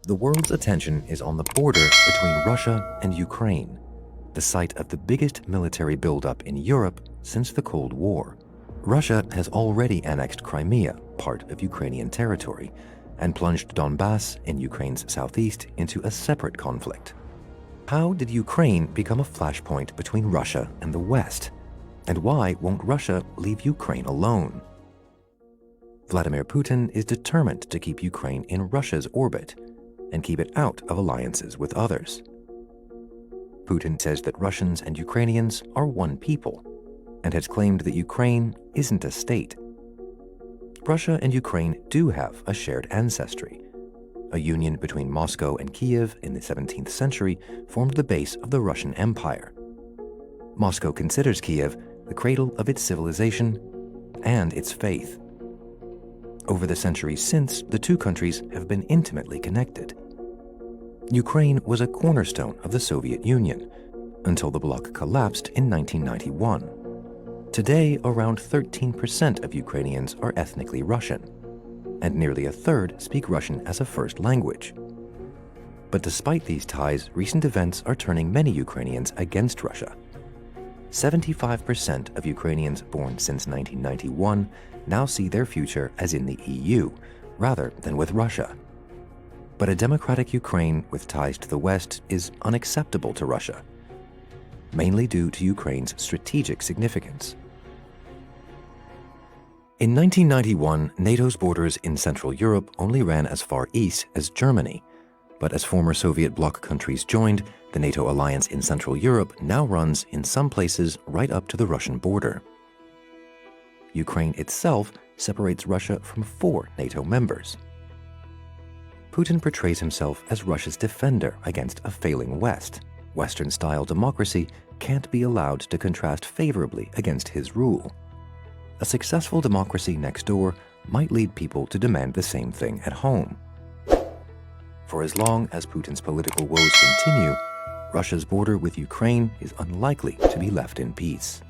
The world's attention is on the border between Russia and Ukraine, the site of the biggest military buildup in Europe since the Cold War. Russia has already annexed Crimea, part of Ukrainian territory, and plunged Donbass in Ukraine's southeast into a separate conflict. How did Ukraine become a flashpoint between Russia and the West? And why won't Russia leave Ukraine alone? Vladimir Putin is determined to keep Ukraine in Russia's orbit and keep it out of alliances with others. Putin says that Russians and Ukrainians are one people and has claimed that Ukraine isn't a state. Russia and Ukraine do have a shared ancestry. A union between Moscow and Kiev in the 17th century formed the base of the Russian Empire. Moscow considers Kiev the cradle of its civilization and its faith. Over the centuries since, the two countries have been intimately connected. Ukraine was a cornerstone of the Soviet Union until the bloc collapsed in 1991. Today, around 13% of Ukrainians are ethnically Russian, and nearly a third speak Russian as a first language. But despite these ties, recent events are turning many Ukrainians against Russia. 75% of Ukrainians born since 1991 now see their future as in the EU, rather than with Russia. But a democratic Ukraine with ties to the West is unacceptable to Russia, mainly due to Ukraine's strategic significance. In 1991, NATO's borders in Central Europe only ran as far east as Germany, but as former Soviet bloc countries joined, the NATO alliance in Central Europe now runs in some places right up to the Russian border. Ukraine itself separates Russia from 4 NATO members. Putin portrays himself as Russia's defender against a failing West. Western-style democracy can't be allowed to contrast favorably against his rule. A successful democracy next door might lead people to demand the same thing at home. For as long as Putin's political woes continue, Russia's border with Ukraine is unlikely to be left in peace.